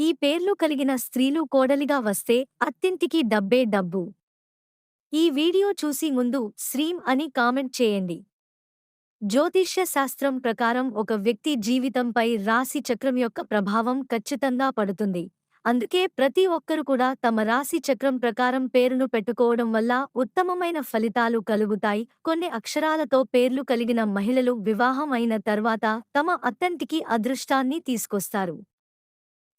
ఈ పేర్లు కలిగిన స్త్రీలు కోడలిగా వస్తే అత్తింటికి డబ్బే డబ్బు. ఈ వీడియో చూసి ముందు శ్రీం అని కామెంట్ చేయండి. జ్యోతిష్య శాస్త్రం ప్రకారం ఒక వ్యక్తి జీవితంపై రాశి చక్రం యొక్క ప్రభావం ఖచ్చితంగా పడుతుంది. అందుకే ప్రతి ఒక్కరు కూడా తమ రాశి చక్రం ప్రకారం పేరును పెట్టుకోవడం వల్ల ఉత్తమమైన ఫలితాలు కలుగుతాయి. కొన్ని అక్షరాలతో పేర్లు కలిగిన మహిళలు వివాహం అయిన తర్వాత తమ అత్తంటికి అదృష్టాన్ని తీసుకొస్తారు.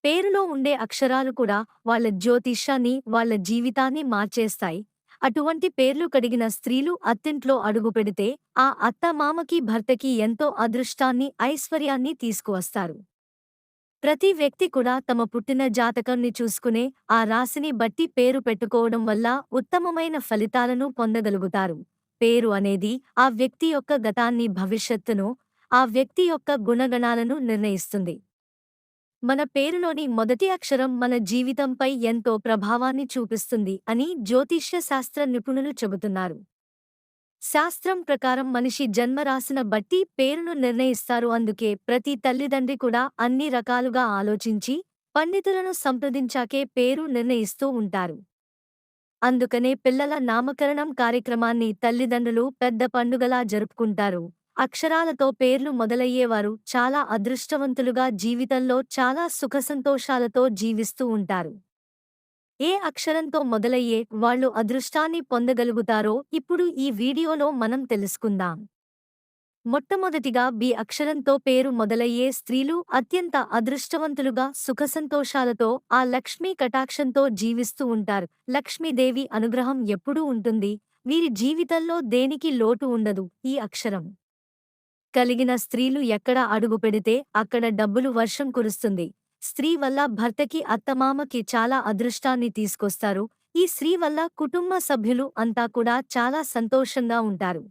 పేరులో ఉండే అక్షరాలు కూడా వాళ్ళ జ్యోతిష్యాన్ని, వాళ్ళ జీవితాన్ని మార్చేస్తాయి. అటువంటి పేర్లు కడిగిన స్త్రీలు అత్తింట్లో అడుగుపెడితే ఆ అత్తమామకి భర్తకి ఎంతో అదృష్టాన్ని, ఐశ్వర్యాన్ని తీసుకువస్తారు. ప్రతి వ్యక్తి కూడా తమ పుట్టిన జాతకంని చూసుకునే ఆ రాశిని బట్టి పేరు పెట్టుకోవడం వల్ల ఉత్తమమైన ఫలితాలను పొందగలుగుతారు. పేరు అనేది ఆ వ్యక్తి యొక్క గతాన్ని, భవిష్యత్తును, ఆ వ్యక్తి యొక్క గుణగణాలను నిర్ణయిస్తుంది. మన పేరులోని మొదటి అక్షరం మన జీవితంపై ఎంతో ప్రభావాన్ని చూపిస్తుంది అని జ్యోతిష్య శాస్త్ర నిపుణులు చెబుతున్నారు. శాస్త్రం ప్రకారం మనిషి జన్మరాశిన బట్టి పేరును నిర్ణయిస్తారు. అందుకే ప్రతి తల్లిదండ్రి కూడా అన్ని రకాలుగా ఆలోచించి పండితులను సంప్రదించాకే పేరు నిర్ణయిస్తూ ఉంటారు. అందుకనే పిల్లల నామకరణం కార్యక్రమాన్ని తల్లిదండ్రులు పెద్ద పండుగలా జరుపుకుంటారు. అక్షరాలతో పేర్లు మొదలయ్యేవారు చాలా అదృష్టవంతులుగా, జీవితంలో చాలా సుఖసంతోషాలతో జీవిస్తూ ఉంటారు. ఏ అక్షరంతో మొదలయ్యే వాళ్ళు అదృష్టాన్ని పొందగలుగుతారో ఇప్పుడు ఈ వీడియోలో మనం తెలుసుకుందాం. మొట్టమొదటిగా బి అక్షరంతో పేరు మొదలయ్యే స్త్రీలు అత్యంత అదృష్టవంతులుగా, సుఖసంతోషాలతో, ఆ లక్ష్మీ కటాక్షంతో జీవిస్తూ ఉంటారు. లక్ష్మీదేవి అనుగ్రహం ఎప్పుడూ ఉంటుంది. వీరి జీవితంలో దేనికి లోటు ఉండదు. ఈ అక్షరం కలిగిన స్త్రీలు ఎక్కడ అడుగుపెడితే అక్కడ డబ్బులు వర్షం కురుస్తుంది. స్త్రీ వల్ల భర్తకి, అత్తమామకి చాలా అదృష్టాన్ని తీసుకొస్తారు. ఈ స్త్రీ వల్ల కుటుంబ సభ్యులు అంతా కూడా చాలా సంతోషంగా ఉంటారు.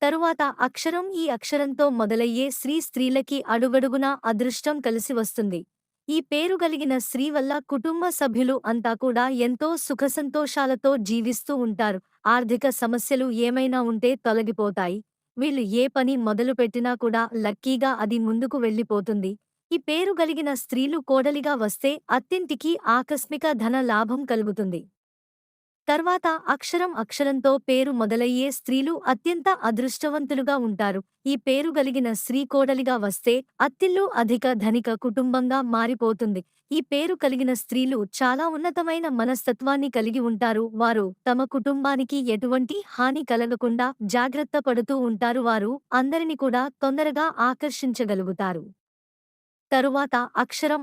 తరువాత అక్షరం ఈ అక్షరంతో మొదలయ్యే స్త్రీలకి అడుగడుగునా అదృష్టం కలిసి వస్తుంది. ఈ పేరు కలిగిన స్త్రీ వల్ల కుటుంబ సభ్యులు అంతా కూడా ఎంతో సుఖసంతోషాలతో జీవిస్తూ ఉంటారు. ఆర్థిక సమస్యలు ఏమైనా ఉంటే తొలగిపోతాయి. వీళ్ళు ఏ పని మొదలుపెట్టినా కూడా లక్కీగా అది ముందుకు వెళ్ళిపోతుంది. ఈ పేరు కలిగిన స్త్రీలు కోడలిగా వస్తే అత్తింటికి ఆకస్మిక ధన లాభం కలుగుతుంది. తర్వాత అక్షరంతో పేరు మొదలయ్యే స్త్రీలు అత్యంత అదృష్టవంతులుగా ఉంటారు. ఈ పేరు కలిగిన స్త్రీ కోడలిగా వస్తే అత్తిల్లు అధిక ధనిక కుటుంబంగా మారిపోతుంది. ఈ పేరు కలిగిన స్త్రీలు చాలా ఉన్నతమైన మనస్తత్వాన్ని కలిగి ఉంటారు. వారు తమ కుటుంబానికి ఎటువంటి హాని కలగకుండా జాగ్రత్త పడుతూ ఉంటారు. వారు అందరిని కూడా తొందరగా ఆకర్షించగలుగుతారు. తరువాత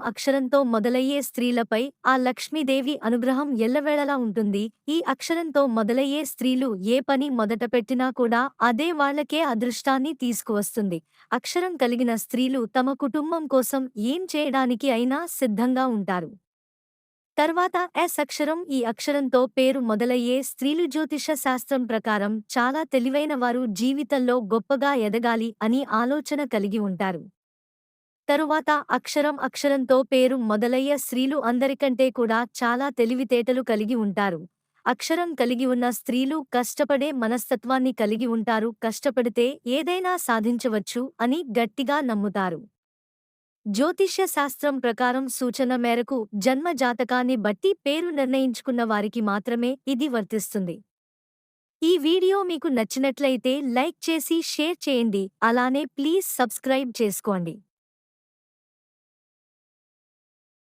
అక్షరంతో మొదలయ్యే స్త్రీలపై ఆ లక్ష్మీదేవి అనుగ్రహం ఎల్లవేళలా ఉంటుంది. ఈ అక్షరంతో మొదలయ్యే స్త్రీలు ఏ పని మొదట పెట్టినా కూడా అదే వాళ్లకే అదృష్టాన్ని తీసుకువస్తుంది. అక్షరం కలిగిన స్త్రీలు తమ కుటుంబం కోసం ఏం చేయడానికి అయినా సిద్ధంగా ఉంటారు. తర్వాత ఎస్ అక్షరం ఈ అక్షరంతో పేరు మొదలయ్యే స్త్రీలు జ్యోతిష శాస్త్రం ప్రకారం చాలా తెలివైన వారు, జీవితంలో గొప్పగా ఎదగాలి అని ఆలోచన కలిగి ఉంటారు. తరువాత అక్షరంతో పేరు మొదలయ్యే స్త్రీలు అందరికంటే కూడా చాలా తెలివితేటలు కలిగి ఉంటారు. అక్షరం కలిగి ఉన్న స్త్రీలు కష్టపడే మనస్తత్వాన్ని కలిగి ఉంటారు. కష్టపడితే ఏదైనా సాధించవచ్చు అని గట్టిగా నమ్ముతారు. జ్యోతిష్య శాస్త్రం ప్రకారం సూచన మేరకు జన్మ జాతకాన్ని బట్టి పేరు నిర్ణయించుకున్న వారికి మాత్రమే ఇది వర్తిస్తుంది. ఈ వీడియో మీకు నచ్చినట్లయితే లైక్ చేసి షేర్ చేయండి. అలానే ప్లీజ్ సబ్స్క్రైబ్ చేసుకోండి.